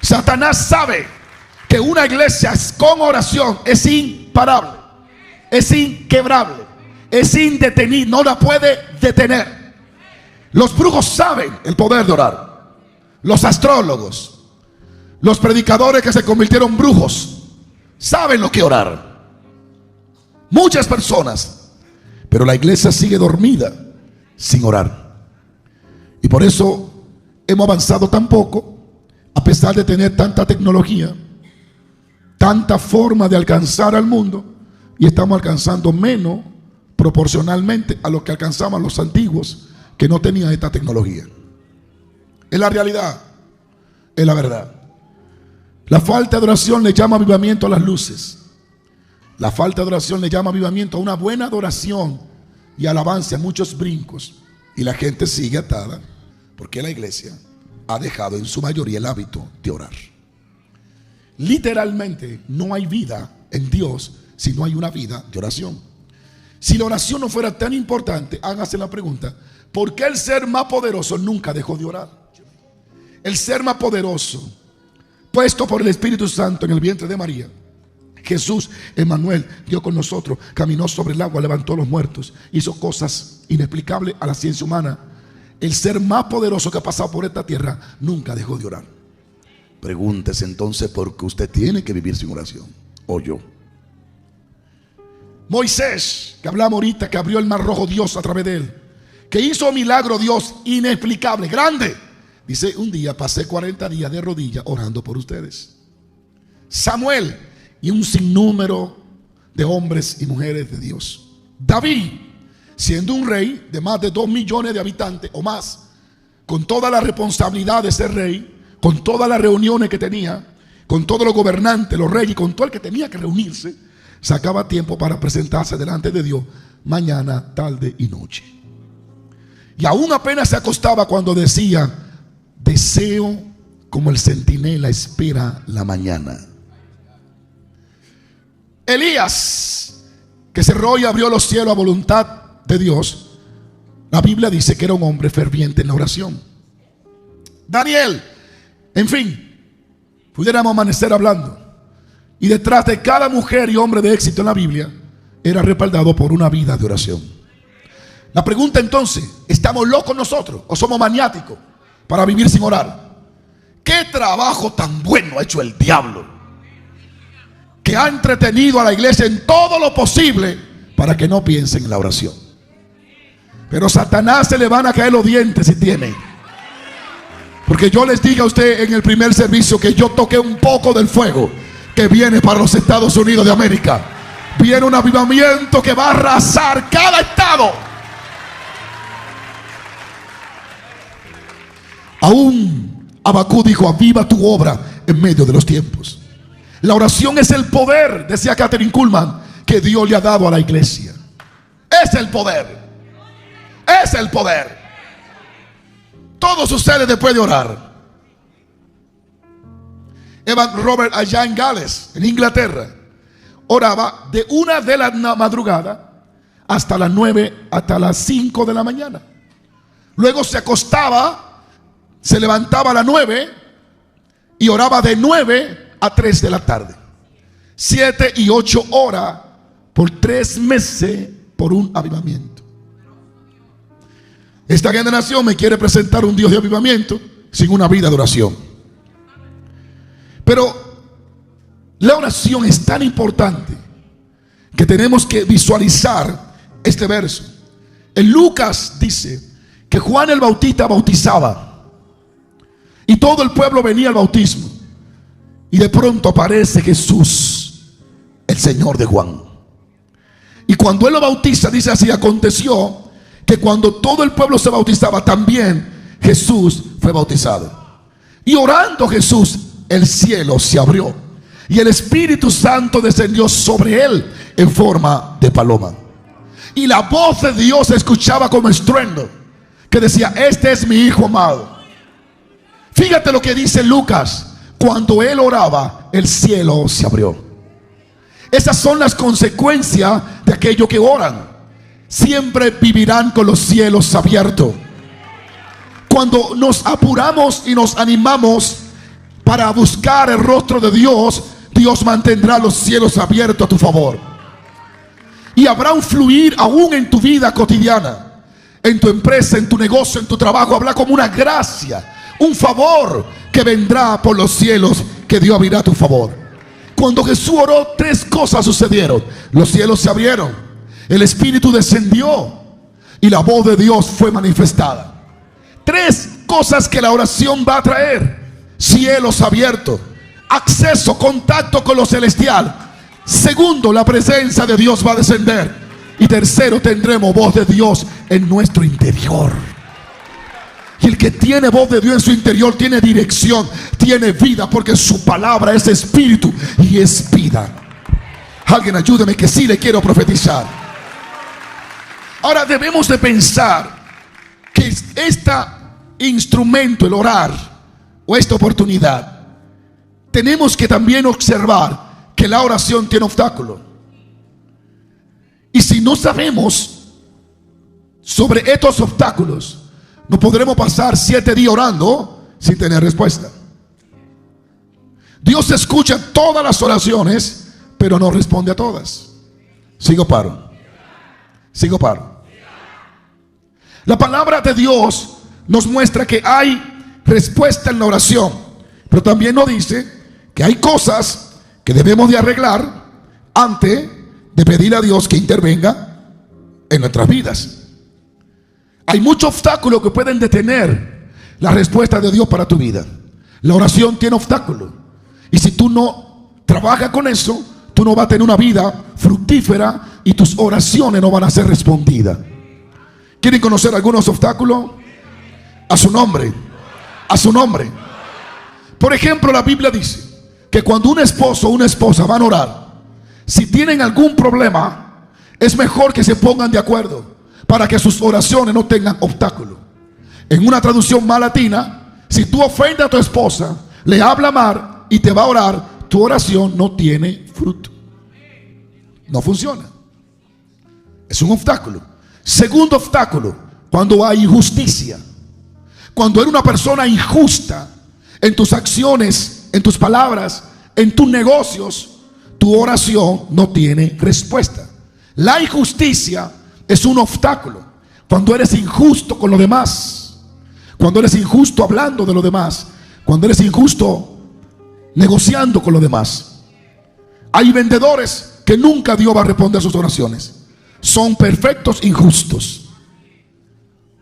Satanás sabe que una iglesia con oración es imparable, es inquebrable, es indetenible, no la puede detener. Los brujos saben el poder de orar. Los astrólogos, los predicadores que se convirtieron en brujos, saben lo que orar. Muchas personas, pero la iglesia sigue dormida sin orar. Y por eso hemos avanzado tan poco, a pesar de tener tanta tecnología, tanta forma de alcanzar al mundo, y estamos alcanzando menos proporcionalmente a lo que alcanzaban los antiguos que no tenían esta tecnología. Es la realidad, es la verdad. La falta de oración le llama avivamiento a las luces. La falta de oración le llama avivamiento a una buena adoración y alabanza, muchos brincos, y la gente sigue atada porque la iglesia ha dejado en su mayoría el hábito de orar. Literalmente no hay vida en Dios si no hay una vida de oración. Si la oración no fuera tan importante, hágase la pregunta: ¿por qué el ser más poderoso nunca dejó de orar? El ser más poderoso, puesto por el Espíritu Santo en el vientre de María, Jesús, Emmanuel, Dios con nosotros, caminó sobre el agua, levantó a los muertos, hizo cosas inexplicables a la ciencia humana. El ser más poderoso que ha pasado por esta tierra nunca dejó de orar. Pregúntese entonces por qué usted tiene que vivir sin oración, o yo. Moisés, que hablamos ahorita, que abrió el mar rojo Dios a través de él, que hizo milagro Dios inexplicable, grande. Dice: un día pasé 40 días de rodillas orando por ustedes. Samuel y un sinnúmero de hombres y mujeres de Dios. David, siendo un rey de más de 2 millones de habitantes o más, con toda la responsabilidad de ser rey, con todas las reuniones que tenía, con todos los gobernantes, los reyes, con todo el que tenía que reunirse, sacaba tiempo para presentarse delante de Dios mañana, tarde y noche. Y aún apenas se acostaba cuando decía: deseo como el centinela espera la mañana. Elías, que cerró y abrió los cielos a voluntad de Dios, la Biblia dice que era un hombre ferviente en la oración. Daniel, en fin, pudiéramos amanecer hablando. Y detrás de cada mujer y hombre de éxito en la Biblia era respaldado por una vida de oración. La pregunta entonces: ¿estamos locos nosotros o somos maniáticos para vivir sin orar? ¿Qué trabajo tan bueno ha hecho el diablo, que ha entretenido a la iglesia en todo lo posible para que no piensen en la oración? Pero Satanás se le van a caer los dientes si tiene. Porque yo les dije a usted en el primer servicio que yo toqué un poco del fuego que viene para los Estados Unidos de América. Viene un avivamiento que va a arrasar cada estado. Aún Abacú dijo: aviva tu obra en medio de los tiempos. La oración es el poder, decía Catherine Kuhlman, que Dios le ha dado a la iglesia. Es el poder. Es el poder. Todo sucede después de orar. Evan Robert, allá en Gales, en Inglaterra, oraba de 1 de la madrugada hasta las 9, hasta las 5 de la mañana. Luego se acostaba, se levantaba a las 9 y oraba de 9 a 3 de la tarde. 7 y 8 horas por 3 meses por un avivamiento. Esta generación me quiere presentar un Dios de avivamiento sin una vida de oración. Pero la oración es tan importante que tenemos que visualizar este verso. En Lucas dice que Juan el Bautista bautizaba y todo el pueblo venía al bautismo. Y de pronto aparece Jesús, el Señor de Juan. Y cuando él lo bautiza, dice así: aconteció que cuando todo el pueblo se bautizaba, también Jesús fue bautizado. Y orando Jesús, el cielo se abrió y el Espíritu Santo descendió sobre él en forma de paloma. Y la voz de Dios se escuchaba como estruendo, que decía: este es mi Hijo amado. Fíjate lo que dice Lucas: cuando él oraba, el cielo se abrió. Esas son las consecuencias de aquellos que oran. Siempre vivirán con los cielos abiertos. Cuando nos apuramos y nos animamos para buscar el rostro de Dios, Dios mantendrá los cielos abiertos a tu favor. Y habrá un fluir aún en tu vida cotidiana, en tu empresa, en tu negocio, en tu trabajo. Habrá como una gracia, un favor que vendrá por los cielos, que Dios abrirá a tu favor. Cuando Jesús oró, 3 cosas sucedieron. Los cielos se abrieron, el Espíritu descendió y la voz de Dios fue manifestada. 3 cosas que la oración va a traer: cielos abiertos, acceso, contacto con lo celestial. Segundo, la presencia de Dios va a descender. Y tercero, tendremos voz de Dios en nuestro interior. Y el que tiene voz de Dios en su interior tiene dirección, tiene vida, porque su palabra es espíritu y es vida. Alguien ayúdeme, que sí le quiero profetizar. Ahora debemos de pensar que este instrumento, el orar, o esta oportunidad, tenemos que también observar que la oración tiene obstáculos. Y si no sabemos sobre estos obstáculos, no podremos pasar 7 días orando sin tener respuesta. Dios escucha todas las oraciones, pero no responde a todas. Sigo paro. La palabra de Dios nos muestra que hay respuesta en la oración, pero también nos dice que hay cosas que debemos de arreglar antes de pedir a Dios que intervenga en nuestras vidas. Hay muchos obstáculos que pueden detener la respuesta de Dios para tu vida. La oración tiene obstáculos, y si tú no trabajas con eso, tú no vas a tener una vida fructífera y tus oraciones no van a ser respondidas. ¿Quieren conocer algunos obstáculos? A su nombre, a su nombre. Por ejemplo, la Biblia dice que cuando un esposo o una esposa van a orar, si tienen algún problema, es mejor que se pongan de acuerdo para que sus oraciones no tengan obstáculos. En una traducción más latina, si tú ofendes a tu esposa, le habla mal y te va a orar, tu oración no tiene fruto, no funciona. Es un obstáculo. Segundo obstáculo, cuando hay injusticia. Cuando eres una persona injusta en tus acciones, en tus palabras, en tus negocios, tu oración no tiene respuesta. La injusticia es un obstáculo. Cuando eres injusto con los demás, cuando eres injusto hablando de los demás, cuando eres injusto negociando con los demás. Hay vendedores que nunca Dios va a responder sus oraciones. Son perfectos injustos.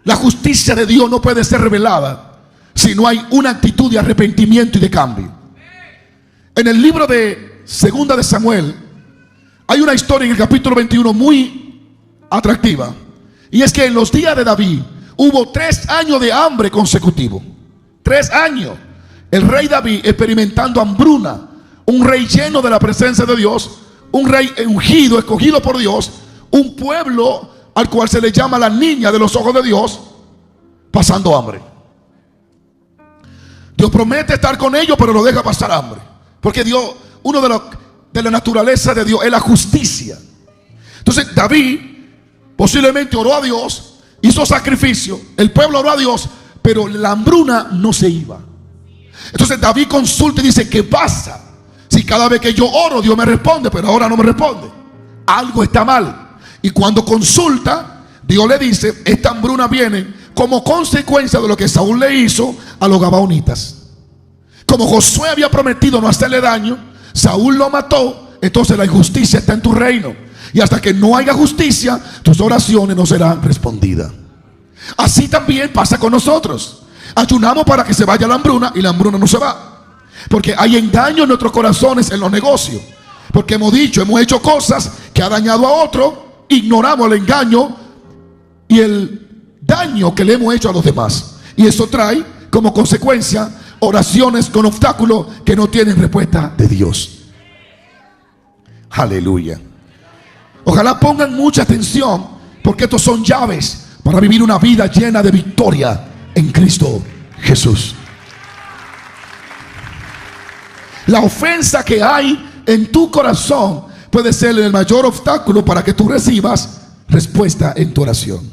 La justicia de Dios no puede ser revelada si no hay una actitud de arrepentimiento y de cambio. En el libro de Segunda de Samuel hay una historia en el capítulo 21 muy atractiva, y es que en los días de David hubo 3 años de hambre consecutivos. 3 años. El rey David experimentando hambruna, un rey lleno de la presencia de Dios, un rey ungido, escogido por Dios, un pueblo al cual se le llama la niña de los ojos de Dios, pasando hambre. Dios promete estar con ellos, pero lo deja pasar hambre, porque Dios, uno de la naturaleza de Dios es la justicia. Entonces David posiblemente oró a Dios, hizo sacrificio, el pueblo oró a Dios, pero la hambruna no se iba. Entonces David consulta y dice: ¿qué pasa? Si cada vez que yo oro Dios me responde, pero ahora no me responde, algo está mal. Y cuando consulta, Dios le dice: esta hambruna viene como consecuencia de lo que Saúl le hizo a los gabaonitas. Como Josué había prometido no hacerle daño, Saúl lo mató. Entonces la injusticia está en tu reino, y hasta que no haya justicia, tus oraciones no serán respondidas. Así también pasa con nosotros. Ayunamos para que se vaya la hambruna, y la hambruna no se va, porque hay engaño en nuestros corazones en los negocios, porque hemos hecho cosas que ha dañado a otro, ignoramos el engaño y el daño que le hemos hecho a los demás, y eso trae como consecuencia oraciones con obstáculos que no tienen respuesta de Dios. Aleluya. Ojalá pongan mucha atención, porque estos son llaves para vivir una vida llena de victoria en Cristo Jesús. La ofensa que hay en tu corazón puede ser el mayor obstáculo para que tú recibas respuesta en tu oración.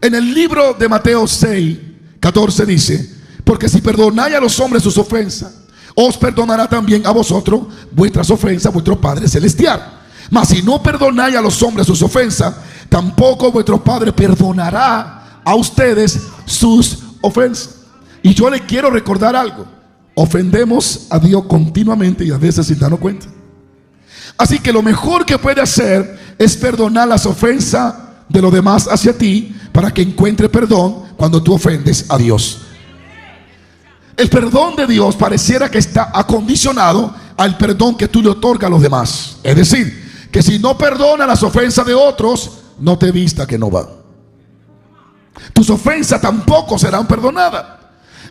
En el libro de Mateo 6:14 dice: porque si perdonáis a los hombres sus ofensas, os perdonará también a vosotros vuestras ofensas vuestro Padre Celestial. Mas si no perdonáis a los hombres sus ofensas, tampoco vuestro Padre perdonará a ustedes sus ofensas. Y yo le quiero recordar algo: ofendemos a Dios continuamente y a veces sin darnos cuenta. Así que lo mejor que puede hacer es perdonar las ofensas de los demás hacia ti, para que encuentre perdón cuando tú ofendes a Dios. El perdón de Dios pareciera que está acondicionado al perdón que tú le otorgas a los demás. Es decir, que si no perdona las ofensas de otros, no te vista que no va. Tus ofensas tampoco serán perdonadas.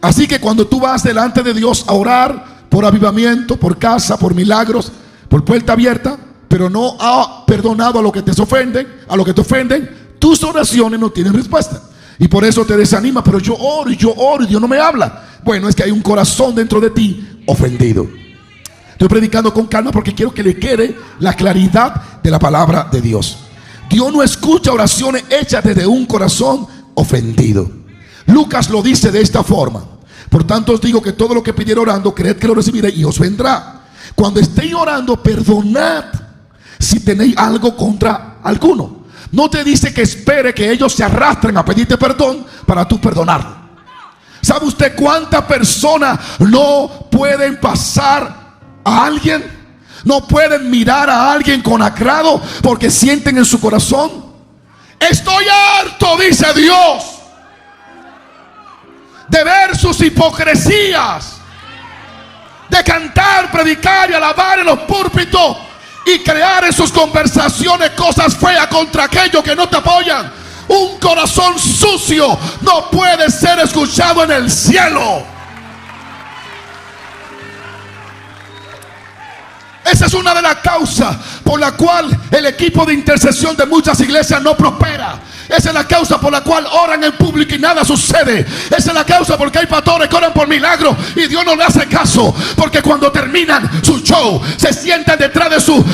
Así que cuando tú vas delante de Dios a orar por avivamiento, por casa, por milagros, por puerta abierta, pero no ha perdonado a lo que te ofenden, tus oraciones no tienen respuesta. Y por eso te desanima. Pero yo oro y Dios no me habla. Bueno, es que hay un corazón dentro de ti ofendido. Estoy predicando con calma porque quiero que le quede la claridad de la palabra de Dios. Dios no escucha oraciones hechas desde un corazón ofendido. Lucas lo dice de esta forma: por tanto os digo que todo lo que pidiere orando, creed que lo recibiréis y os vendrá. Cuando estéis orando, perdonad si tenéis algo contra alguno. No te dice que espere que ellos se arrastren a pedirte perdón para tú perdonarlo. ¿Sabe usted cuántas personas no pueden pasar a alguien? No pueden mirar a alguien con agrado porque sienten en su corazón: estoy harto, dice Dios, de ver sus hipocresías, de cantar, predicar y alabar en los púlpitos y crear en sus conversaciones cosas feas contra aquellos que no te apoyan. Un corazón sucio no puede ser escuchado en el cielo. Esa es una de las causas por la cual el equipo de intercesión de muchas iglesias no prospera. Esa es la causa por la cual oran en público y nada sucede. Esa es la causa porque hay pastores que oran por milagros y Dios no le hace caso. Porque cuando terminan su show, se sientan detrás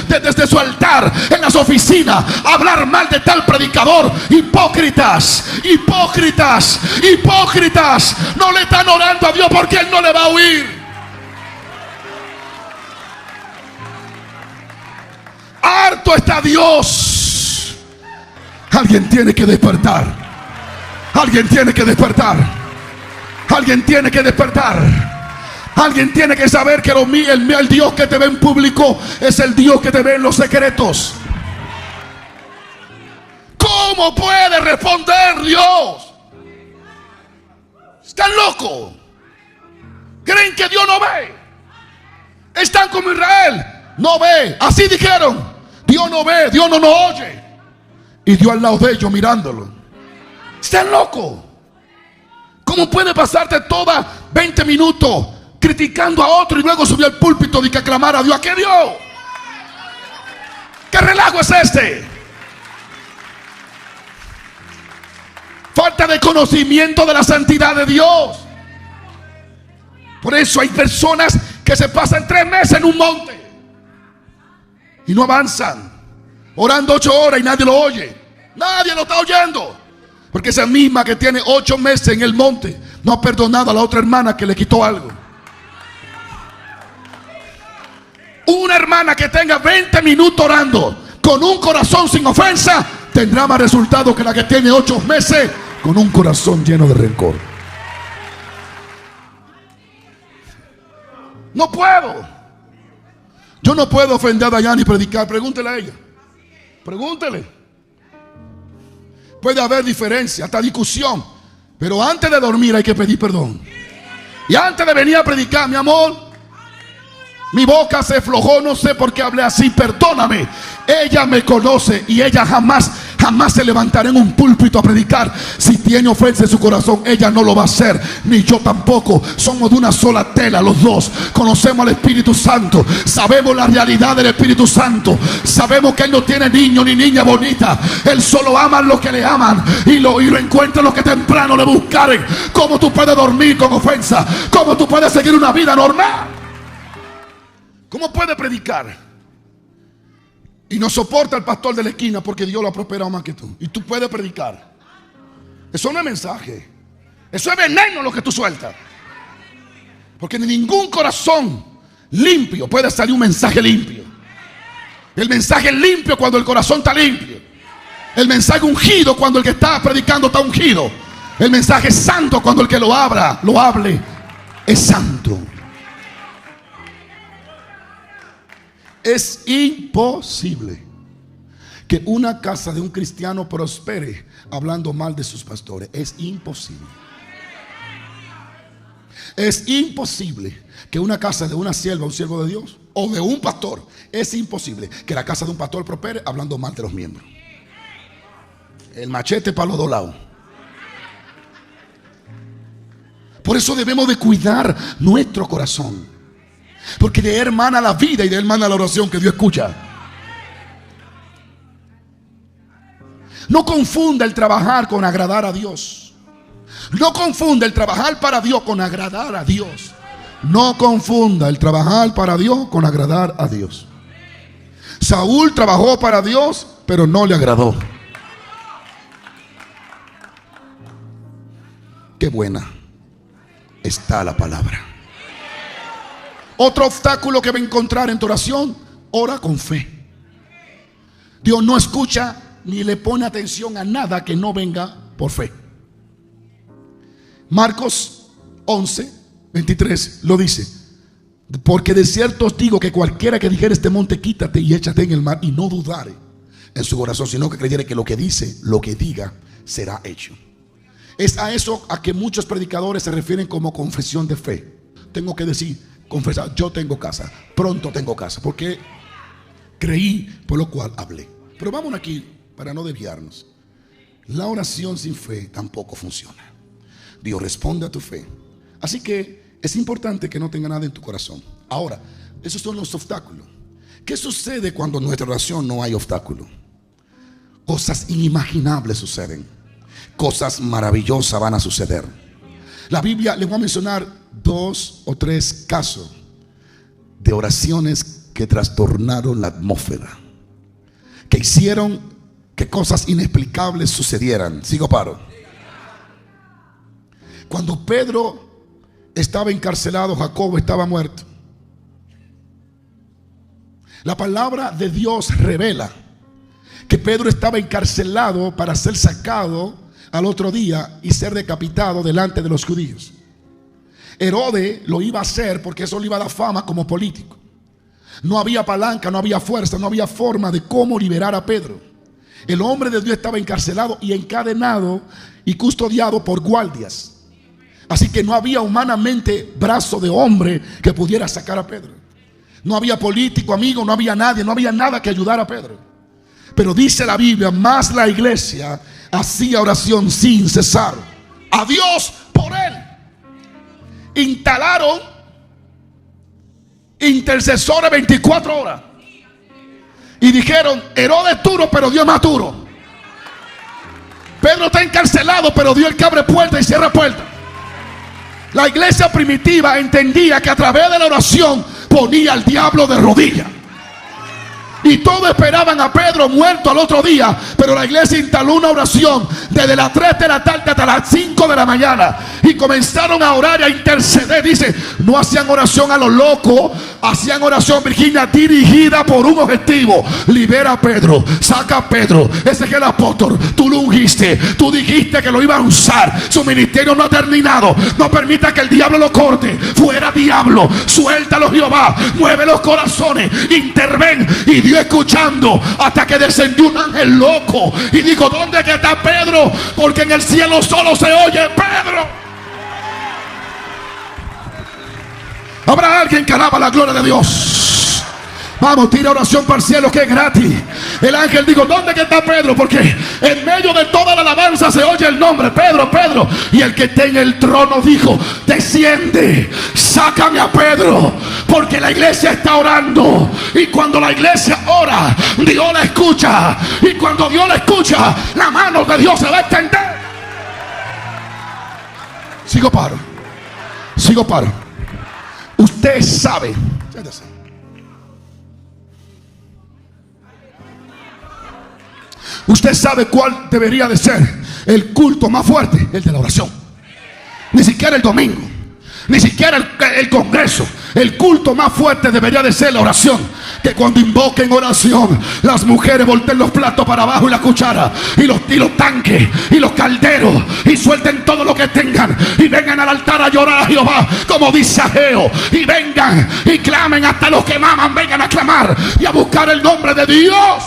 desde su altar, en las oficinas, a hablar mal de tal predicador. Hipócritas, hipócritas, hipócritas. No le están orando a Dios porque Él no le va a oír. Harto está Dios. Alguien tiene que despertar. Alguien tiene que despertar. Alguien tiene que despertar. Alguien tiene que saber que el Dios que te ve en público es el Dios que te ve en los secretos. ¿Cómo puede responder Dios? ¿Están locos? ¿Creen que Dios no ve? Están como Israel. No ve. Así dijeron: Dios no ve, Dios no nos oye. Y Dios al lado de ellos mirándolo. Están locos. ¿Cómo puede pasarte toda 20 minutos criticando a otro y luego subir al púlpito y que aclamar a Dios? ¿A qué Dios? ¿Qué relajo es este? Falta de conocimiento de la santidad de Dios. Por eso hay personas que se pasan 3 meses en un monte y no avanzan, orando 8 horas y nadie lo oye. Nadie lo está oyendo. Porque esa misma que tiene 8 meses en el monte no ha perdonado a la otra hermana que le quitó algo. Una hermana que tenga 20 minutos orando con un corazón sin ofensa tendrá más resultado que la que tiene 8 meses con un corazón lleno de rencor. No puedo. Yo no puedo ofender a Dayana y predicar. Pregúntele a ella. Pregúntele. Puede haber diferencia, hasta discusión, pero antes de dormir hay que pedir perdón. Y antes de venir a predicar: mi amor, mi boca se aflojó, no sé por qué hablé así, perdóname. Ella me conoce y ella jamás se levantará en un púlpito a predicar si tiene ofensa en su corazón. Ella no lo va a hacer, ni yo tampoco. Somos de una sola tela los dos. Conocemos al Espíritu Santo, sabemos la realidad del Espíritu Santo, sabemos que Él no tiene niño ni niña bonita. Él solo ama a los que le aman y lo encuentra los que temprano le buscaren. ¿Cómo tú puedes dormir con ofensa? ¿Cómo tú puedes seguir una vida normal? ¿Cómo puede predicar y no soporta al pastor de la esquina porque Dios lo ha prosperado más que tú? Y tú puedes predicar. Eso no es mensaje. Eso es veneno lo que tú sueltas. Porque de ningún corazón limpio puede salir un mensaje limpio. El mensaje es limpio cuando el corazón está limpio. El mensaje ungido cuando el que está predicando está ungido. El mensaje es santo cuando el que lo hable es santo. Es imposible que una casa de un cristiano prospere hablando mal de sus pastores. Es imposible. Es imposible que una casa de una sierva, un siervo de Dios o de un pastor, es imposible que la casa de un pastor prospere hablando mal de los miembros. El machete para los dos lados. Por eso debemos de cuidar nuestro corazón, porque de él hermana la vida y de él hermana la oración que Dios escucha. No confunda el trabajar con agradar a Dios. No confunda el trabajar para Dios con agradar a Dios. No confunda el trabajar para Dios con agradar a Dios. Saúl trabajó para Dios, pero no le agradó. Qué buena está la palabra. Otro obstáculo que va a encontrar en tu oración: ora con fe. Dios no escucha ni le pone atención a nada que no venga por fe. Marcos 11:23 lo dice: porque de cierto os digo que cualquiera que dijere este monte, quítate y échate en el mar, y no dudare en su corazón, sino que creyere que lo que dice, lo que diga, será hecho. Es a eso a que muchos predicadores se refieren como confesión de fe. Tengo que decir, confesar: yo tengo casa, pronto tengo casa, porque creí, por lo cual hablé. Pero vamos aquí, para no desviarnos. La oración sin fe tampoco funciona. Dios responde a tu fe. Así que es importante que no tenga nada en tu corazón. Ahora, esos son los obstáculos. ¿Qué sucede cuando en nuestra oración no hay obstáculo? Cosas inimaginables suceden. Cosas maravillosas van a suceder. La Biblia, les voy a mencionar 2 o 3 casos de oraciones que trastornaron la atmósfera, que hicieron que cosas inexplicables sucedieran. Sigo, paro. Cuando Pedro estaba encarcelado, Jacobo estaba muerto. La palabra de Dios revela que Pedro estaba encarcelado para ser sacado al otro día y ser decapitado delante de los judíos. Herodes lo iba a hacer porque eso le iba a dar fama como político. No había palanca, no había fuerza, no había forma de cómo liberar a Pedro. El hombre de Dios estaba encarcelado y encadenado y custodiado por guardias. Así que no había humanamente brazo de hombre que pudiera sacar a Pedro. No había político, amigo, no había nadie, no había nada que ayudara a Pedro. Pero dice la Biblia, más la iglesia hacía oración sin cesar a Dios por él. Instalaron intercesores 24 horas y dijeron: Herodes duro, pero Dios más duro. Pedro está encarcelado, pero Dios el que abre puertas y cierra puertas. La iglesia primitiva entendía que a través de la oración ponía al diablo de rodillas. Y todos esperaban a Pedro muerto al otro día. Pero la iglesia instaló una oración desde las 3 de la tarde hasta las 5 de la mañana. Y comenzaron a orar y a interceder. Dice, no hacían oración a los locos, hacían oración, Virginia, dirigida por un objetivo. Libera a Pedro, saca a Pedro. Ese es el apóstol, tú lo ungiste, tú dijiste que lo iban a usar. Su ministerio no ha terminado. No permita que el diablo lo corte. Fuera diablo, suéltalo Jehová, mueve los corazones, interven. Y Dios escuchando hasta que descendió un ángel loco y dijo, ¿dónde que está Pedro? Porque en el cielo solo se oye Pedro. Habrá alguien que alaba la gloria de Dios. Vamos, tira oración para el cielo que es gratis. El ángel dijo, ¿dónde que está Pedro? Porque en medio de toda la alabanza se oye el nombre, Pedro, Pedro. Y el que está en el trono dijo, desciende, sácame a Pedro, porque la iglesia está orando. Y cuando la iglesia ora, Dios la escucha. Y cuando Dios la escucha, la mano de Dios se va a extender. Sigo paro. Sigo paro. Usted sabe. Usted sabe cuál debería de ser el culto más fuerte, el de la oración. Ni siquiera el domingo. Ni siquiera el Congreso. El culto más fuerte debería de ser la oración. Que cuando invoquen oración, las mujeres volteen los platos para abajo y la cuchara, y los tanques y los calderos, y suelten todo lo que tengan, y vengan al altar a llorar a Jehová, como dice Ageo. Y vengan y clamen, hasta los que maman vengan a clamar y a buscar el nombre de Dios.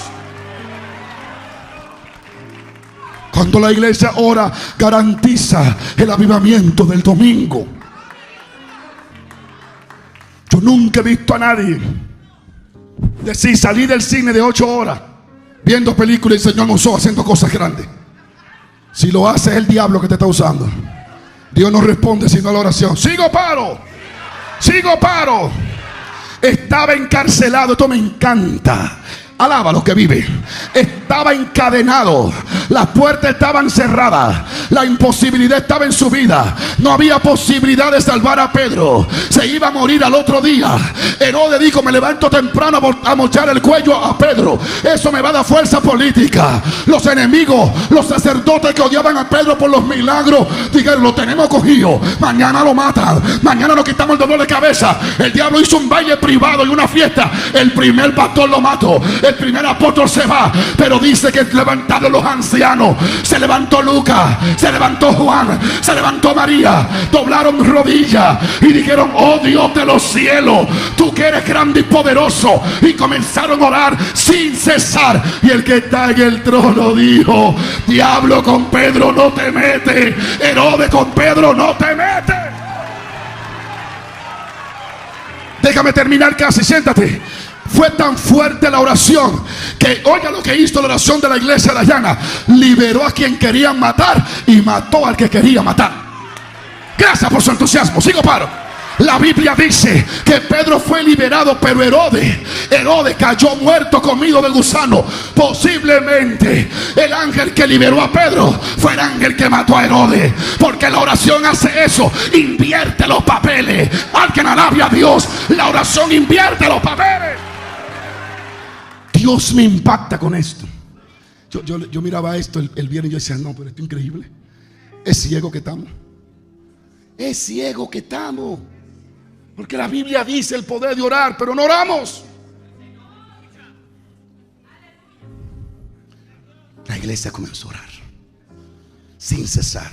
Cuando la iglesia ora, garantiza el avivamiento del domingo. Yo nunca he visto a nadie decir: salí del cine de 8 horas viendo películas y el Señor me usó haciendo cosas grandes. Si lo hace, es el diablo que te está usando. Dios no responde sino a la oración. Sigo paro. Estaba encarcelado. Esto me encanta. Alaba a los que vive. Estaba encadenado. Las puertas estaban cerradas. La imposibilidad estaba en su vida. No había posibilidad de salvar a Pedro. Se iba a morir al otro día. Herodes dijo: me levanto temprano a mochar el cuello a Pedro. Eso me va a dar fuerza política. Los enemigos, los sacerdotes que odiaban a Pedro por los milagros, dijeron: lo tenemos cogido. Mañana lo matan. Mañana nos quitamos el dolor de cabeza. El diablo hizo un baile privado y una fiesta. El primer pastor lo mató. El primer apóstol se va, pero dice que levantaron los ancianos. Se levantó Lucas, se levantó Juan, se levantó María. Doblaron rodillas y dijeron: oh Dios de los cielos, tú que eres grande y poderoso. Y comenzaron a orar sin cesar. Y el que está en el trono dijo: diablo, con Pedro no te metes. Herodes, con Pedro no te metes. Déjame terminar casi, siéntate. Fue tan fuerte la oración que, oiga lo que hizo la oración de la iglesia de Dayana: liberó a quien querían matar y mató al que quería matar. Gracias por su entusiasmo. Sigo paro. La Biblia dice que Pedro fue liberado, pero Herodes cayó muerto, comido de gusano. Posiblemente el ángel que liberó a Pedro fue el ángel que mató a Herodes, porque la oración hace eso, invierte los papeles. Alguien alabe a Dios. La oración invierte los papeles. Dios me impacta con esto. Yo miraba esto el viernes y yo decía: no, pero esto es increíble. Es ciego que estamos. Es ciego que estamos. Porque la Biblia dice el poder de orar, pero no oramos. La iglesia comenzó a orar sin cesar.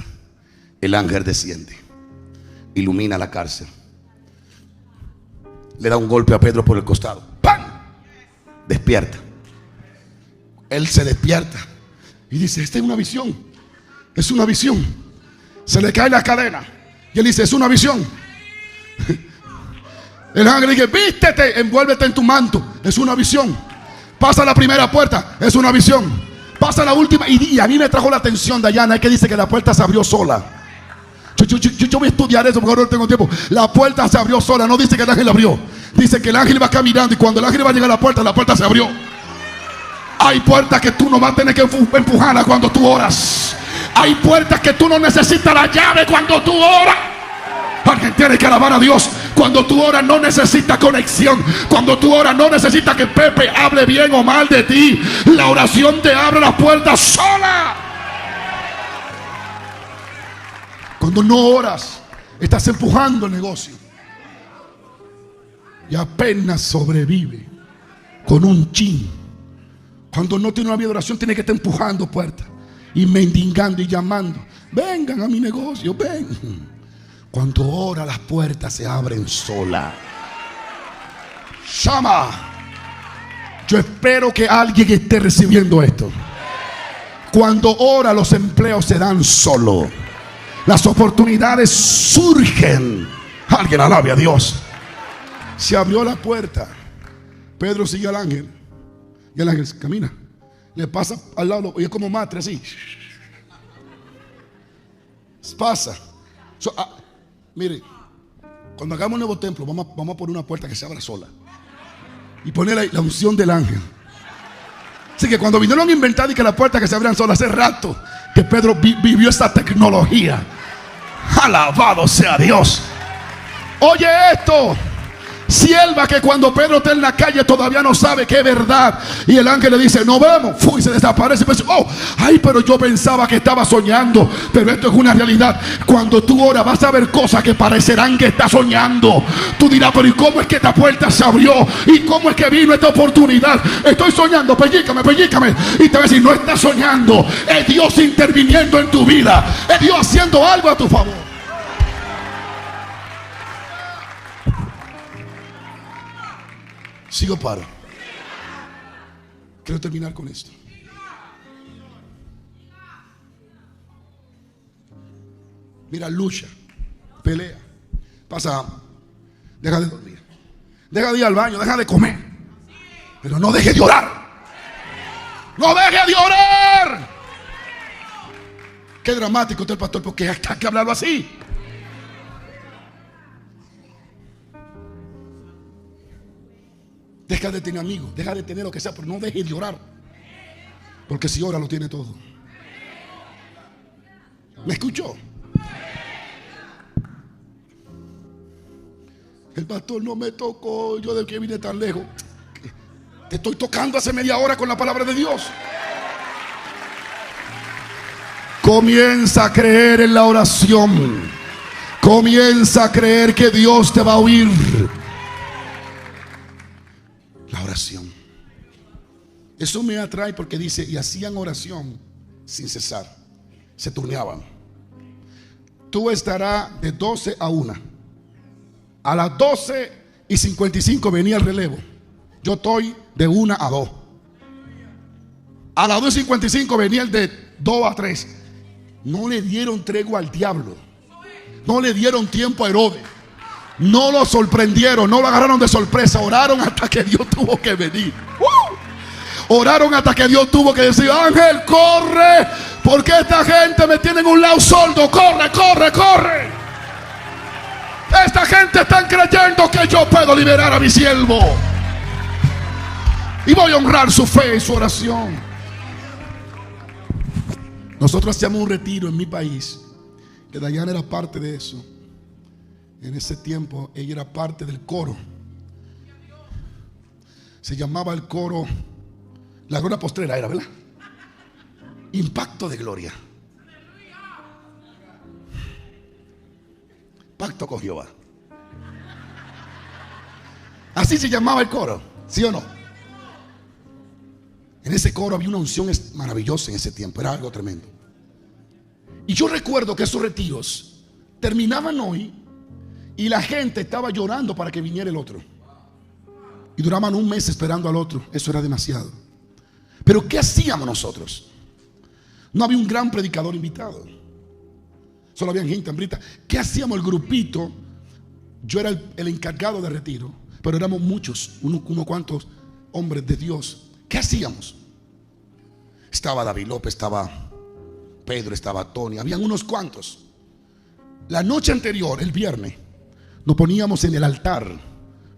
El ángel desciende, ilumina la cárcel, le da un golpe a Pedro por el costado. ¡Pam! Despierta. Él se despierta y dice: esta es una visión. Es una visión. Se le cae la cadena y él dice: es una visión. El ángel dice: vístete, envuélvete en tu manto. Es una visión. Pasa la primera puerta. Es una visión. Pasa la última. Y a mí me trajo la atención, Dayana, es que dice que la puerta se abrió sola. Yo voy a estudiar eso porque ahora no tengo tiempo. La puerta se abrió sola. No dice que el ángel la abrió. Dice que el ángel va caminando y cuando el ángel va a llegar a la puerta se abrió. Hay puertas que tú no vas a tener que empujarlas cuando tú oras. Hay puertas que tú no necesitas la llave cuando tú oras. Alguien tiene que alabar a Dios. Cuando tú oras no necesitas conexión. Cuando tú oras no necesitas que Pepe hable bien o mal de ti. La oración te abre las puertas sola. Cuando no oras, estás empujando el negocio y apenas sobrevive con un chin. Cuando no tiene una vida de oración, tiene que estar empujando puertas y mendigando y llamando: vengan a mi negocio, ven. Cuando ora, las puertas se abren sola. Llama. Yo espero que alguien esté recibiendo esto. Cuando ora, los empleos se dan solo. Las oportunidades surgen. Alguien alabe a Dios. Se abrió la puerta. Pedro sigue al ángel. Y el ángel camina. Le pasa al lado y es como matre así. Pasa. Mire, cuando hagamos un nuevo templo, vamos a poner una puerta que se abra sola. Y poner la unción del ángel. Así que cuando vinieron a inventar y que la puerta que se abran sola, hace rato que Pedro vivió esta tecnología. Alabado sea Dios. Oye esto. Sierva que cuando Pedro está en la calle todavía no sabe que es verdad, y el ángel le dice: nos vemos, y se desaparece. Y oh, ay, pero yo pensaba que estaba soñando, pero esto es una realidad. Cuando tú oras vas a ver cosas que parecerán que estás soñando. Tú dirás: pero ¿y cómo es que esta puerta se abrió? ¿Y cómo es que vino esta oportunidad? Estoy soñando, pellícame, pellícame. Y te va a decir: no estás soñando, es Dios interviniendo en tu vida, es Dios haciendo algo a tu favor. Sigo, paro. Quiero terminar con esto. Mira, lucha, pelea, pasa hambre, deja de dormir, deja de ir al baño, deja de comer, pero no deje de orar. No deje de orar. Qué dramático está el pastor, porque hay que hablarlo así. Deja de tener amigos, deja de tener lo que sea, pero no deje de orar. Porque si ora lo tiene todo. ¿Me escuchó? El pastor no me tocó, yo de que vine tan lejos. Te estoy tocando hace media hora con la palabra de Dios. Comienza a creer en la oración. Comienza a creer que Dios te va a oír. La oración. Eso me atrae porque dice: y hacían oración sin cesar. Se turneaban. Tú estarás de 12 a 1. A las 12:55 venía el relevo. Yo estoy de 1 a 2. A las 2:55 venía el de 2 a 3. No le dieron tregua al diablo. No le dieron tiempo a Herodes. No lo sorprendieron, no lo agarraron de sorpresa. Oraron hasta que Dios tuvo que venir. Oraron hasta que Dios tuvo que decir: ángel, corre, porque esta gente me tiene en un lado sordo. Corre, corre, corre. Esta gente está creyendo que yo puedo liberar a mi siervo, y voy a honrar su fe y su oración. Nosotros hacíamos un retiro en mi país, que Dayana era parte de eso. En ese tiempo ella era parte del coro. Se llamaba el coro La Gloria Postrera, era, ¿verdad? Impacto de Gloria. Pacto con Jehová. Así se llamaba el coro, ¿sí o no? En ese coro había una unción maravillosa en ese tiempo. Era algo tremendo. Y yo recuerdo que esos retiros terminaban hoy y la gente estaba llorando para que viniera el otro. Y duraban un mes esperando al otro. Eso era demasiado. Pero ¿qué hacíamos nosotros? No había un gran predicador invitado. Solo había gente hambrienta. ¿Qué hacíamos el grupito? Yo era el encargado de retiro, pero éramos muchos, unos cuantos hombres de Dios. ¿Qué hacíamos? Estaba David López, estaba Pedro, estaba Tony, habían unos cuantos. La noche anterior, el viernes, nos poníamos en el altar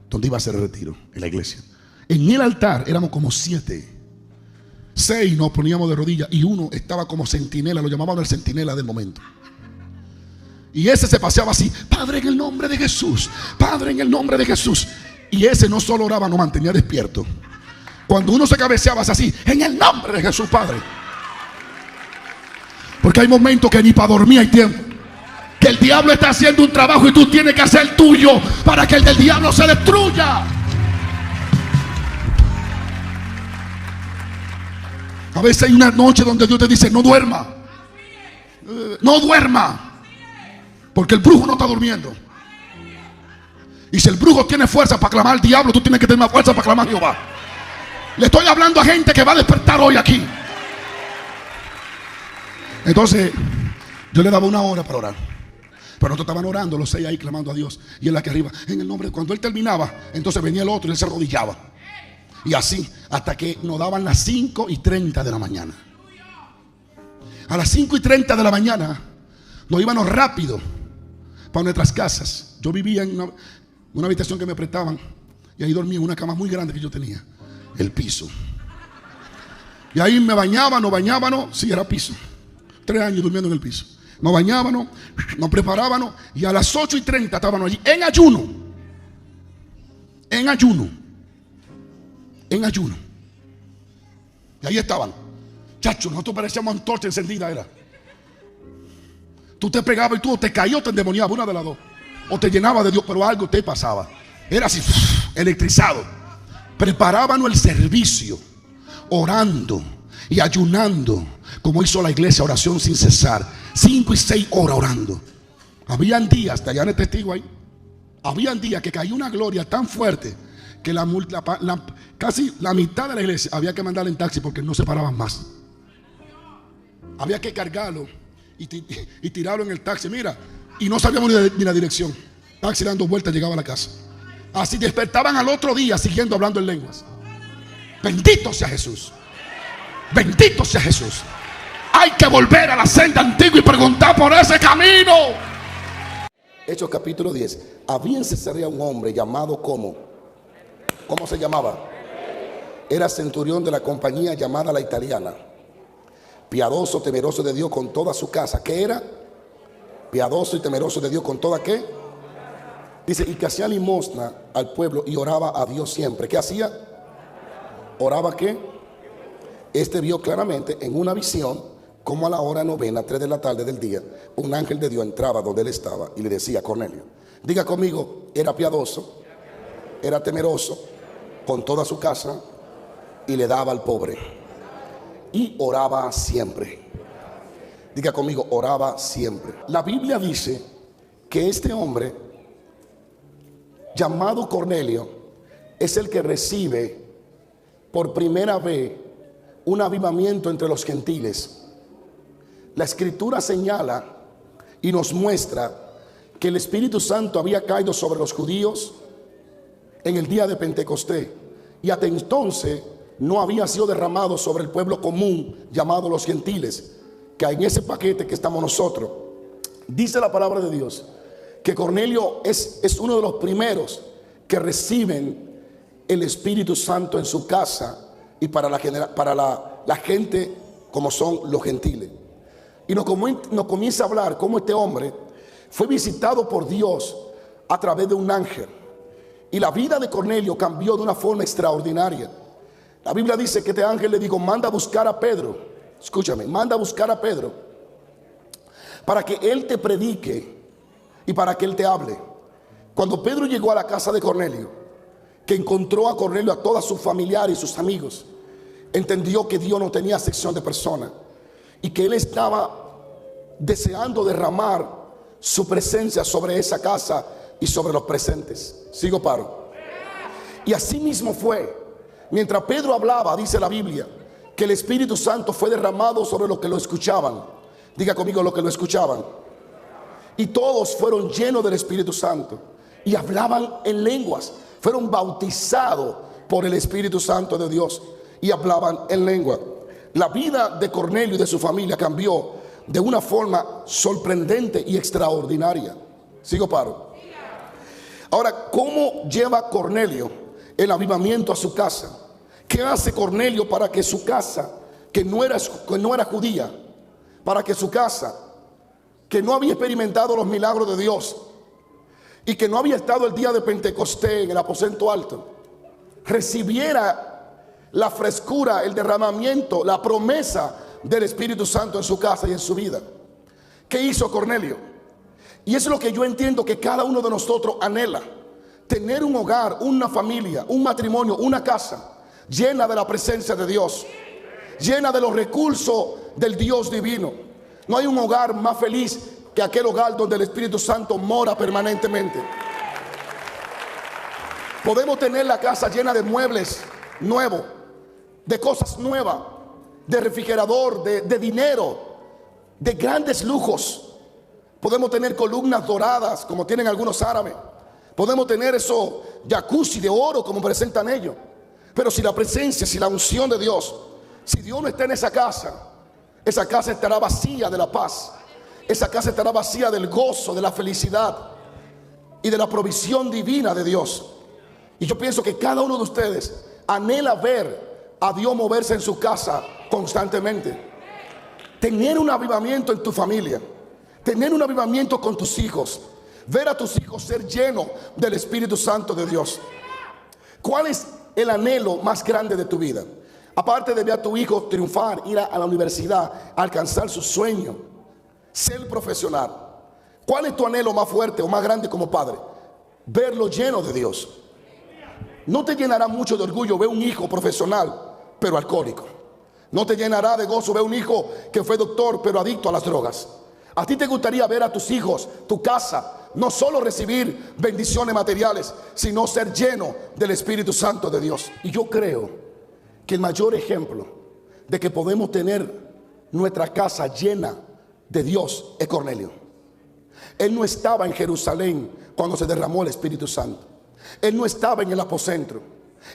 donde iba a ser el retiro, en la iglesia. En el altar éramos como 7. 6 nos poníamos de rodillas y uno estaba como centinela, lo llamaban el centinela del momento. Y ese se paseaba así: Padre, en el nombre de Jesús, Padre, en el nombre de Jesús. Y ese no solo oraba, nos mantenía despierto. Cuando uno se cabeceaba así: en el nombre de Jesús, Padre. Porque hay momentos que ni para dormir hay tiempo. Que el diablo está haciendo un trabajo y tú tienes que hacer el tuyo para que el del diablo se destruya. A veces hay una noche donde Dios te dice: no duerma. No duerma. Porque el brujo no está durmiendo. Y si el brujo tiene fuerza para clamar al diablo, tú tienes que tener más fuerza para clamar a Jehová. Le estoy hablando a gente que va a despertar hoy aquí. Entonces yo le daba 1 hora para orar, pero nosotros estaban orando los 6 ahí clamando a Dios. Y él aquí arriba, en el nombre de... Cuando él terminaba, entonces venía el otro y él se arrodillaba. Y así hasta que nos daban las 5:30 de la mañana. A las 5:30 de la mañana nos íbamos rápido para nuestras casas. Yo vivía en una habitación que me prestaban, y ahí dormía en una cama muy grande que yo tenía, el piso. Y ahí me bañaba, nos bañábamos, sí, era piso. 3 años durmiendo en el piso. Nos bañábamos, nos preparábamos, y a las 8:30 estábamos allí en ayuno. en ayuno. En ayuno. Y ahí estaban. Chacho, nosotros parecíamos antorcha encendida, era. Tú te pegabas y tú te caías o te endemoniabas, una de las dos. O te llenaba de Dios, pero algo te pasaba. Era así, electrizado. Preparábamos el servicio, orando y ayunando, como hizo la iglesia, oración sin cesar. 5 y 6 horas orando. Habían días, te hallan el testigo ahí. Habían días que cayó una gloria tan fuerte que casi la mitad de la iglesia había que mandarla en taxi porque no se paraban más. Había que cargarlo y tirarlo en el taxi. Mira, y no sabíamos ni la dirección. Taxi dando vueltas llegaba a la casa. Así despertaban al otro día siguiendo hablando en lenguas. Bendito sea Jesús. Bendito sea Jesús. Hay que volver a la senda antigua y preguntar por ese camino. Hechos capítulo 10. Había en Cesarea un hombre llamado ¿cómo se llamaba? Era centurión de la compañía llamada La Italiana, piadoso, temeroso de Dios con toda su casa. ¿Qué era? Piadoso y temeroso de Dios con toda ¿qué? Dice, y que hacía limosna al pueblo y oraba a Dios siempre. ¿Qué hacía? ¿Oraba qué? Este vio claramente en una visión, como a la hora novena, 3 de la tarde del día, un ángel de Dios entraba donde él estaba y le decía: Cornelio. Diga conmigo, era piadoso, era temeroso con toda su casa y le daba al pobre y oraba siempre. Diga conmigo, oraba siempre. La Biblia dice que este hombre llamado Cornelio es el que recibe por primera vez un avivamiento entre los gentiles. La escritura señala y nos muestra que el Espíritu Santo había caído sobre los judíos en el día de Pentecostés, y hasta entonces no había sido derramado sobre el pueblo común llamado los gentiles, que en ese paquete que estamos nosotros. Dice la palabra de Dios que Cornelio es uno de los primeros que reciben el Espíritu Santo en su casa y para la gente como son los gentiles. Y nos comienza a hablar cómo este hombre fue visitado por Dios a través de un ángel. Y la vida de Cornelio cambió de una forma extraordinaria. La Biblia dice que este ángel le dijo: manda a buscar a Pedro. Escúchame, manda a buscar a Pedro para que él te predique y para que él te hable. Cuando Pedro llegó a la casa de Cornelio, que encontró a Cornelio, a todos sus familiares y sus amigos, entendió que Dios no tenía acepción de personas y que él estaba deseando derramar su presencia sobre esa casa y sobre los presentes. Sigo, paro. Y así mismo fue. Mientras Pedro hablaba, dice la Biblia, que el Espíritu Santo fue derramado sobre los que lo escuchaban. Diga conmigo, los que lo escuchaban. Y todos fueron llenos del Espíritu Santo y hablaban en lenguas. Fueron bautizados por el Espíritu Santo de Dios y hablaban en lengua. La vida de Cornelio y de su familia cambió de una forma sorprendente y extraordinaria. Sigo, paro. Ahora, ¿cómo lleva Cornelio el avivamiento a su casa? ¿Qué hace Cornelio para que su casa, que no era judía, para que su casa, que no había experimentado los milagros de Dios y que no había estado el día de Pentecostés en el aposento alto, recibiera la frescura, el derramamiento, la promesa del Espíritu Santo en su casa y en su vida? ¿Qué hizo Cornelio? Y eso es lo que yo entiendo que cada uno de nosotros anhela: tener un hogar, una familia, un matrimonio, una casa llena de la presencia de Dios, llena de los recursos del Dios divino. No hay un hogar más feliz que aquel hogar donde el Espíritu Santo mora permanentemente. Podemos tener la casa llena de muebles nuevos, de cosas nuevas, de refrigerador, de dinero, de grandes lujos. Podemos tener columnas doradas como tienen algunos árabes. Podemos tener esos jacuzzi de oro como presentan ellos. Pero si la presencia, si la unción de Dios, si Dios no está en esa casa estará vacía de la paz. Esa casa estará vacía del gozo, de la felicidad y de la provisión divina de Dios. Y yo pienso que cada uno de ustedes anhela ver a Dios moverse en su casa constantemente. Tener un avivamiento en tu familia, tener un avivamiento con tus hijos, ver a tus hijos ser llenos del Espíritu Santo de Dios. ¿Cuál es el anhelo más grande de tu vida? Aparte de ver a tu hijo triunfar, ir a la universidad, alcanzar su sueño, ser profesional. ¿Cuál es tu anhelo más fuerte o más grande como padre? Verlo lleno de Dios. No te llenará mucho de orgullo ver un hijo profesional, pero alcohólico. No te llenará de gozo ver un hijo que fue doctor, pero adicto a las drogas. A ti te gustaría ver a tus hijos, tu casa, no solo recibir bendiciones materiales, sino ser lleno del Espíritu Santo de Dios. Y yo creo que el mayor ejemplo de que podemos tener nuestra casa llena de Dios es Cornelio. Él no estaba en Jerusalén cuando se derramó el Espíritu Santo. Él no estaba en el aposento.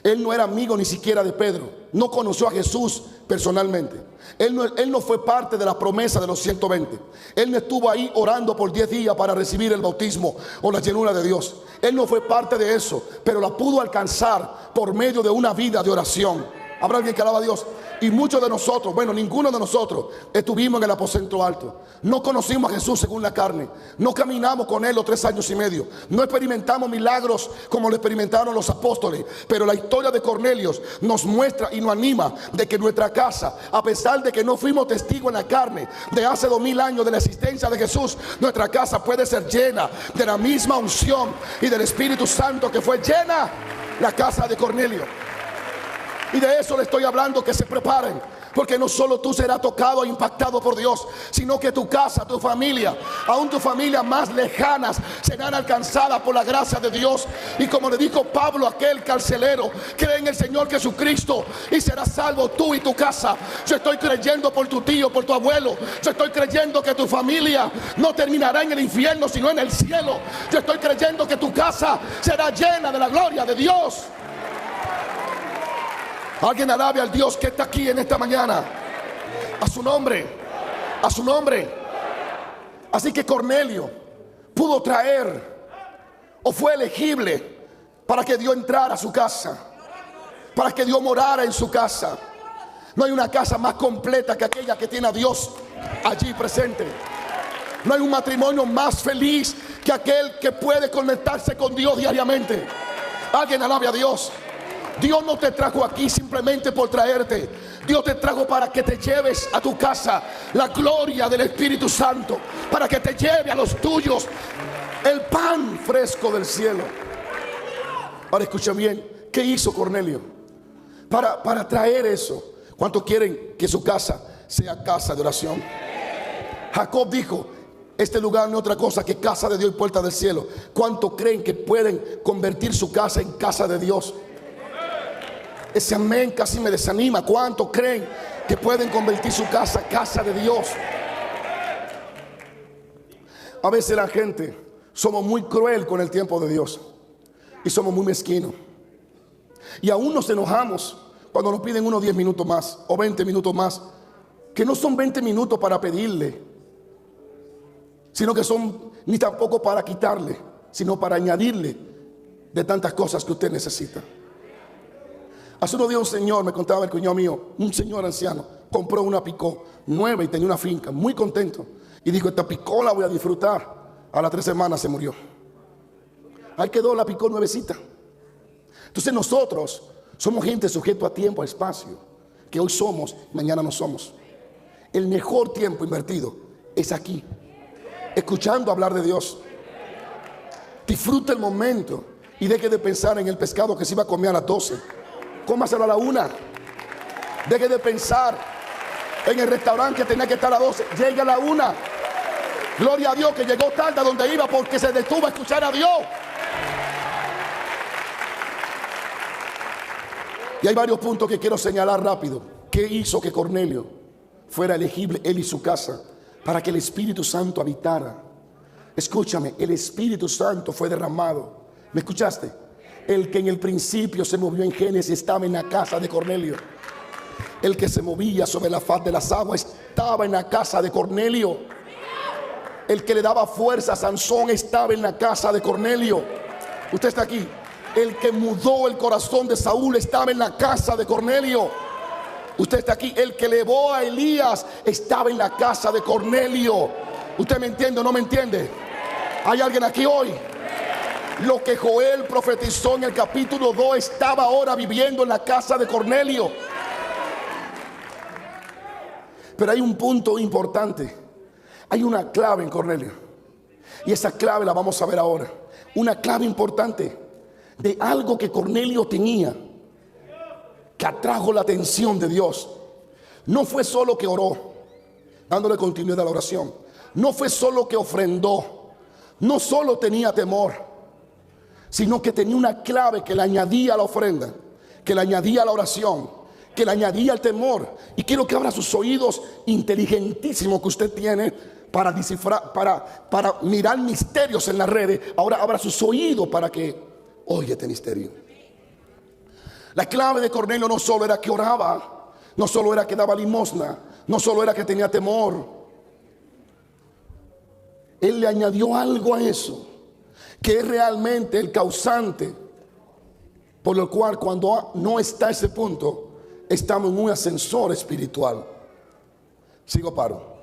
Él no era amigo ni siquiera de Pedro. No conoció a Jesús personalmente. Él no fue parte de la promesa de los 120. Él no estuvo ahí orando por 10 días para recibir el bautismo o la llenura de Dios. Él no fue parte de eso, pero la pudo alcanzar por medio de una vida de oración. Habrá alguien que alaba a Dios. Y muchos de nosotros, bueno, ninguno de nosotros estuvimos en el aposento alto. No conocimos a Jesús según la carne. No caminamos con Él los 3 años y medio. No experimentamos milagros como lo experimentaron los apóstoles. Pero la historia de Cornelio nos muestra y nos anima de que nuestra casa, a pesar de que no fuimos testigos en la carne de hace 2000 años de la existencia de Jesús, nuestra casa puede ser llena de la misma unción y del Espíritu Santo que fue llena la casa de Cornelio. Y de eso le estoy hablando, que se preparen, porque no solo tú serás tocado e impactado por Dios, sino que tu casa, tu familia, aún tus familias más lejanas serán alcanzadas por la gracia de Dios. Y como le dijo Pablo a aquel carcelero, cree en el Señor Jesucristo y serás salvo tú y tu casa. Yo estoy creyendo por tu tío, por tu abuelo. Yo estoy creyendo que tu familia no terminará en el infierno, sino en el cielo. Yo estoy creyendo que tu casa será llena de la gloria de Dios. Alguien alabe al Dios que está aquí en esta mañana. A su nombre. A su nombre. Así que Cornelio pudo traer, o fue elegible para que Dios entrara a su casa, para que Dios morara en su casa. No hay una casa más completa que aquella que tiene a Dios allí presente. No hay un matrimonio más feliz que aquel que puede conectarse con Dios diariamente. Alguien alabe a Dios. Dios no te trajo aquí simplemente por traerte. Dios te trajo para que te lleves a tu casa la gloria del Espíritu Santo, para que te lleve a los tuyos el pan fresco del cielo. Ahora escucha bien, ¿qué hizo Cornelio para traer eso? ¿Cuántos quieren que su casa sea casa de oración? Jacob dijo: este lugar no es otra cosa que casa de Dios y puerta del cielo. ¿Cuántos creen que pueden convertir su casa en casa de Dios? Ese amén casi me desanima. ¿Cuántos creen que pueden convertir su casa en casa de Dios? A veces la gente somos muy cruel con el tiempo de Dios y somos muy mezquinos, y aún nos enojamos cuando nos piden unos 10 minutos más o 20 minutos más, que no son 20 minutos para pedirle, sino que son ni tampoco para quitarle, sino para añadirle de tantas cosas que usted necesita. Hace unos días un señor, me contaba el cuñado mío, un señor anciano, compró una Picó nueva y tenía una finca, muy contento, y dijo: esta Picó la voy a disfrutar. A las 3 semanas se murió. Ahí quedó la Picó nuevecita. Entonces nosotros somos gente sujeto a tiempo, a espacio, que hoy somos, mañana no somos. El mejor tiempo invertido es aquí, escuchando hablar de Dios. Disfruta el momento y deje de pensar en el pescado que se iba a comer a las 12. Cómaselo a la 1. Deje de pensar en el restaurante que tenía que estar a 12. Llegue a la 1. Gloria a Dios que llegó tarde a donde iba porque se detuvo a escuchar a Dios. Y hay varios puntos que quiero señalar rápido. ¿Qué hizo que Cornelio fuera elegible, él y su casa, para que el Espíritu Santo habitara? Escúchame, el Espíritu Santo fue derramado. ¿Me escuchaste? El que en el principio se movió en Génesis estaba en la casa de Cornelio. El que se movía sobre la faz de las aguas estaba en la casa de Cornelio. El que le daba fuerza a Sansón estaba en la casa de Cornelio. Usted está aquí. El que mudó el corazón de Saúl estaba en la casa de Cornelio. Usted está aquí. El que elevó a Elías estaba en la casa de Cornelio. ¿Usted me entiende o no me entiende? ¿Hay alguien aquí hoy? Lo que Joel profetizó en el capítulo 2 estaba ahora viviendo en la casa de Cornelio. Pero hay un punto importante. Hay una clave en Cornelio. Y esa clave la vamos a ver ahora. Una clave importante de algo que Cornelio tenía, que atrajo la atención de Dios. No fue solo que oró, dándole continuidad a la oración. No fue solo que ofrendó. No solo tenía temor, sino que tenía una clave que le añadía a la ofrenda, que le añadía a la oración, que le añadía al temor. Y quiero que abra sus oídos inteligentísimos que usted tiene para descifrar, para mirar misterios en las redes. Ahora abra sus oídos para que oiga este misterio. La clave de Cornelio no solo era que oraba, no solo era que daba limosna, no solo era que tenía temor. Él le añadió algo a eso, que es realmente el causante por el cual cuando no está ese punto, estamos en un ascensor espiritual. Sigo, paro.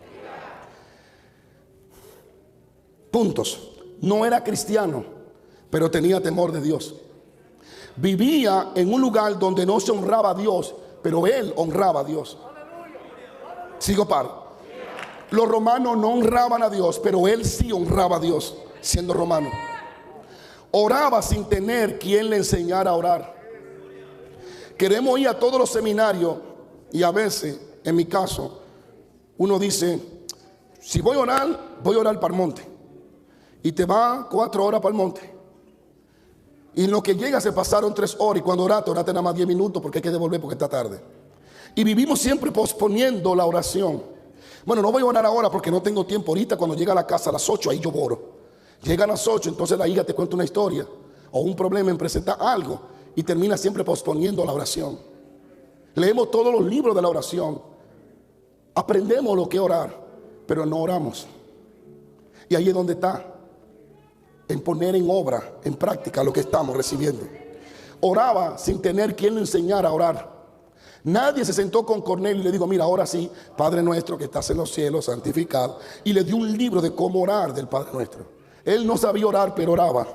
Puntos. No era cristiano, pero tenía temor de Dios. Vivía en un lugar donde no se honraba a Dios, pero él honraba a Dios. Sigo, paro. Los romanos no honraban a Dios, pero él sí honraba a Dios, siendo romano. Oraba sin tener quien le enseñara a orar. Queremos ir a todos los seminarios y a veces, en mi caso, uno dice, si voy a orar para el monte. Y te va 4 horas para el monte. Y en lo que llega se pasaron 3 horas. Y cuando oraste nada más 10 minutos porque hay que devolver porque está tarde. Y vivimos siempre posponiendo la oración. Bueno, no voy a orar ahora porque no tengo tiempo. Ahorita cuando llega a la casa a las 8, ahí yo oro. Llega a las 8, entonces la hija te cuenta una historia o un problema en presentar algo. Y termina siempre posponiendo la oración. Leemos todos los libros de la oración. Aprendemos lo que es orar, pero no oramos. Y ahí es donde está. En poner en obra, en práctica lo que estamos recibiendo. Oraba sin tener quien le enseñara a orar. Nadie se sentó con Cornelio y le dijo, mira, ahora sí, Padre nuestro que estás en los cielos, santificado. Y le dio un libro de cómo orar del Padre nuestro. Él no sabía orar, pero oraba.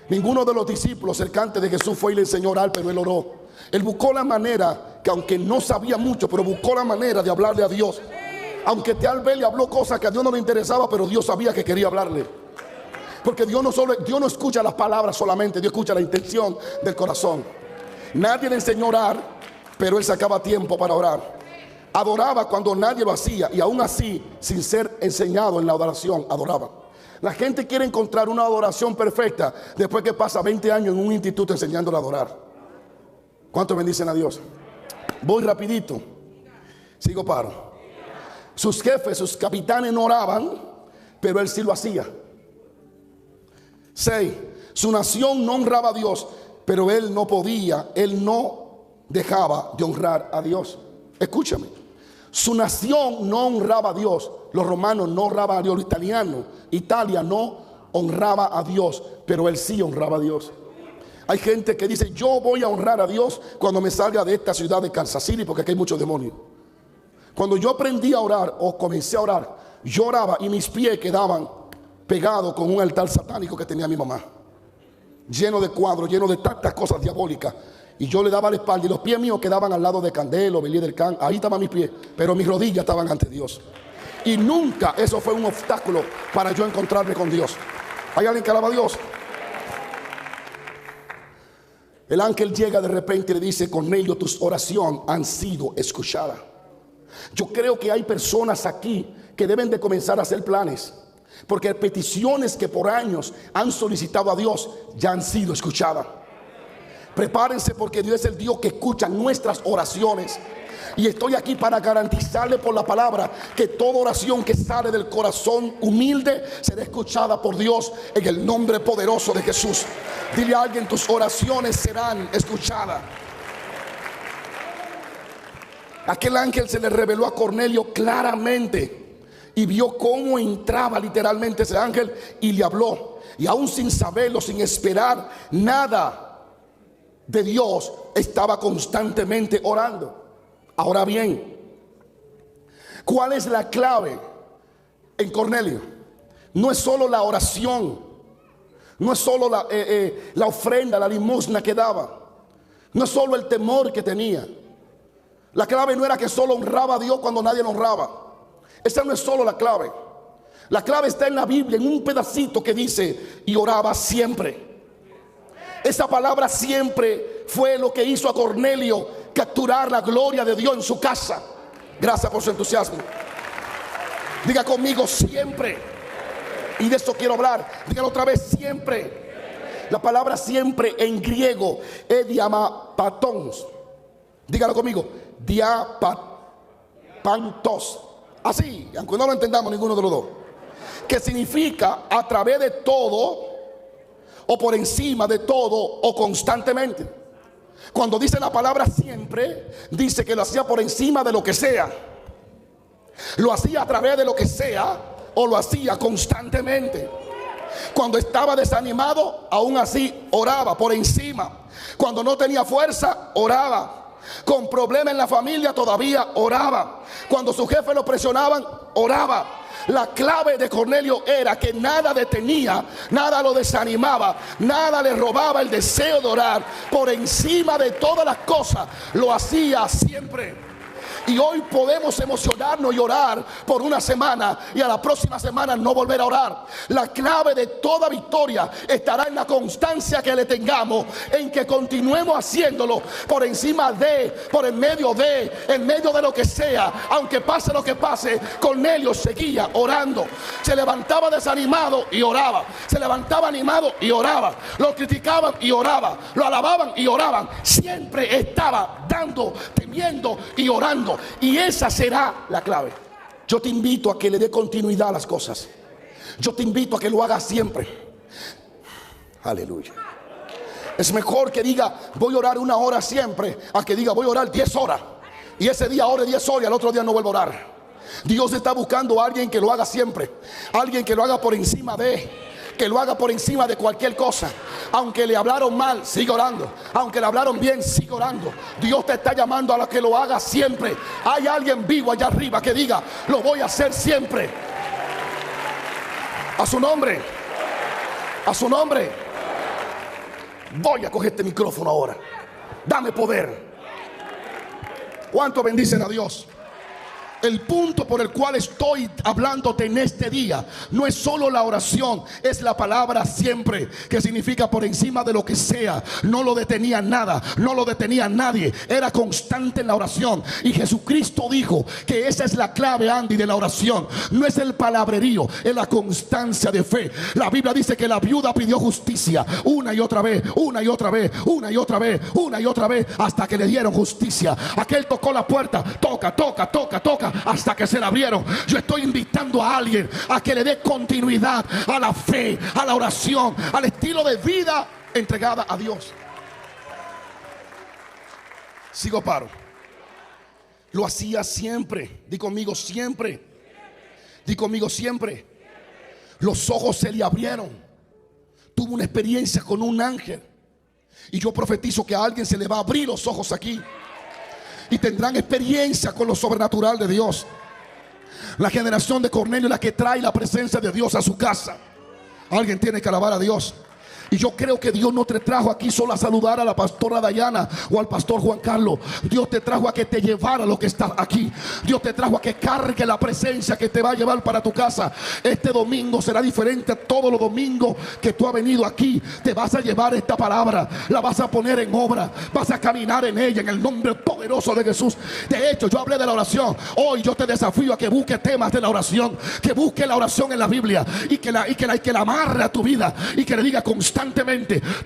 Ninguno de los discípulos cercanos de Jesús fue y le enseñó a orar, pero él oró. Él buscó la manera, que aunque no sabía mucho, pero buscó la manera de hablarle a Dios. Aunque tal vez le habló cosas que a Dios no le interesaba, pero Dios sabía que quería hablarle. Porque Dios no escucha las palabras solamente, Dios escucha la intención del corazón. Nadie le enseñó a orar, pero él sacaba tiempo para orar. Adoraba cuando nadie lo hacía, y aún así, sin ser enseñado en la adoración, adoraba. La gente quiere encontrar una adoración perfecta después que pasa 20 años en un instituto enseñándole a adorar. ¿Cuántos bendicen a Dios? Voy rapidito. Sigo, paro. Sus jefes, sus capitanes no oraban, pero él sí lo hacía. 6. Su nación no honraba a Dios, pero él no dejaba de honrar a Dios. Escúchame. Su nación no honraba a Dios. Los romanos no honraban a Dios. Los italianos, Italia no honraba a Dios, pero él sí honraba a Dios. Hay gente que dice, yo voy a honrar a Dios cuando me salga de esta ciudad de Kansas City, porque aquí hay muchos demonios. Cuando yo aprendí a orar o comencé a orar, yo oraba y mis pies quedaban pegados con un altar satánico que tenía mi mamá, lleno de cuadros, lleno de tantas cosas diabólicas. Y yo le daba la espalda y los pies míos quedaban al lado de Candelo, Belí del Can. Ahí estaban mis pies, pero mis rodillas estaban ante Dios. Y nunca eso fue un obstáculo para yo encontrarme con Dios. ¿Hay alguien que alaba a Dios? El ángel llega de repente y le dice, Cornelio, tus oraciones han sido escuchadas. Yo creo que hay personas aquí que deben de comenzar a hacer planes, porque peticiones que por años han solicitado a Dios ya han sido escuchadas. Prepárense, porque Dios es el Dios que escucha nuestras oraciones. Y estoy aquí para garantizarle por la palabra que toda oración que sale del corazón humilde será escuchada por Dios en el nombre poderoso de Jesús. Dile a alguien, tus oraciones serán escuchadas. Aquel ángel se le reveló a Cornelio claramente y vio cómo entraba literalmente ese ángel y le habló. Y aún sin saberlo, sin esperar nada de Dios, estaba constantemente orando. Ahora bien, ¿cuál es la clave en Cornelio? No es solo la oración, No es solo la ofrenda, la limosna que daba. No es solo el temor que tenía. La clave no era que solo honraba a Dios cuando nadie lo honraba. Esa no es solo la clave. La clave está en la Biblia, en un pedacito que dice: y oraba siempre. Esa palabra siempre fue lo que hizo a Cornelio capturar la gloria de Dios en su casa. Gracias por su entusiasmo. Diga conmigo: siempre. Y de eso quiero hablar. Dígalo otra vez: siempre. La palabra siempre en griego es diapatons. Dígalo conmigo: diapapantos. Así, aunque no lo entendamos ninguno de los dos. Que significa a través de todo, o por encima de todo, o constantemente. Cuando dice la palabra siempre, dice que lo hacía por encima de lo que sea. Lo hacía a través de lo que sea, o lo hacía constantemente. Cuando estaba desanimado, aún así oraba por encima. Cuando no tenía fuerza, oraba. Con problemas en la familia, todavía oraba. Cuando su jefe lo presionaban, oraba. La clave de Cornelio era que nada detenía, nada lo desanimaba, nada le robaba el deseo de orar. Por encima de todas las cosas, lo hacía siempre. Y hoy podemos emocionarnos y orar por una semana, y a la próxima semana no volver a orar. La clave de toda victoria estará en la constancia que le tengamos, en que continuemos haciéndolo por encima de, por en medio de lo que sea. Aunque pase lo que pase, Cornelio seguía orando. Se levantaba desanimado y oraba. Se levantaba animado y oraba. Lo criticaban y oraba. Lo alababan y oraban. Siempre estaba dando, temiendo y orando. Y esa será la clave. Yo te invito a que le dé continuidad a las cosas. Yo te invito a que lo hagas siempre. Aleluya. Es mejor que diga: voy a orar 1 hora siempre, a que diga: voy a orar 10 horas. Y ese día ore 10 horas y al otro día no vuelvo a orar. Dios está buscando a alguien que lo haga siempre. Alguien que lo haga por encima de, que lo haga por encima de cualquier cosa. Aunque le hablaron mal, sigue orando. Aunque le hablaron bien, sigue orando. Dios te está llamando a la que lo haga siempre. Hay alguien vivo allá arriba que diga: lo voy a hacer siempre. A su nombre. A su nombre. Voy a coger este micrófono ahora. Dame poder. ¿Cuánto bendicen a Dios? El punto por el cual estoy hablándote en este día no es solo la oración, es la palabra siempre, que significa por encima de lo que sea. No lo detenía nada, no lo detenía nadie. Era constante en la oración. Y Jesucristo dijo que esa es la clave, Andy, de la oración. No es el palabrerío, es la constancia de fe. La Biblia dice que la viuda pidió justicia una y otra vez, una y otra vez, una y otra vez, una y otra vez, hasta que le dieron justicia. Aquel tocó la puerta, toca, hasta que se la abrieron. Yo estoy invitando a alguien a que le dé continuidad a la fe, a la oración, al estilo de vida entregada a Dios. Sigo, paro. Lo hacía siempre. Di conmigo: siempre. Di conmigo: siempre. Los ojos se le abrieron. Tuvo una experiencia con un ángel. Y yo profetizo que a alguien se le va a abrir los ojos aquí, y tendrán experiencia con lo sobrenatural de Dios. La generación de Cornelio es la que trae la presencia de Dios a su casa. Alguien tiene que alabar a Dios. Y yo creo que Dios no te trajo aquí solo a saludar a la pastora Dayana o al pastor Juan Carlos. Dios te trajo a que te llevara lo que está aquí. Dios te trajo a que cargue la presencia que te va a llevar para tu casa. Este domingo será diferente a todos los domingos que tú has venido aquí. Te vas a llevar esta palabra, la vas a poner en obra, vas a caminar en ella en el nombre poderoso de Jesús. De hecho, yo hablé de la oración. Hoy yo te desafío a que busques temas de la oración, que busques la oración en la Biblia y que la amarre a tu vida y que le diga constantemente,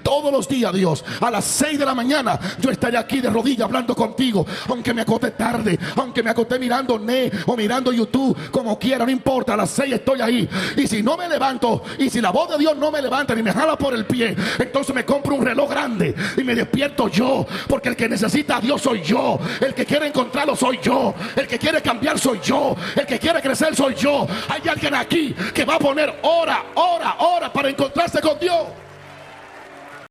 todos los días: Dios, a las 6 de la mañana yo estaré aquí de rodillas hablando contigo, aunque me acosté tarde, aunque me acosté mirando o mirando YouTube, como quiera, no importa, a las 6 estoy ahí. Y si no me levanto, y si la voz de Dios no me levanta ni me jala por el pie, entonces me compro un reloj grande y me despierto yo, porque el que necesita a Dios soy yo, el que quiere encontrarlo soy yo, el que quiere cambiar soy yo, el que quiere crecer soy yo. Hay alguien aquí que va a poner hora para encontrarse con Dios.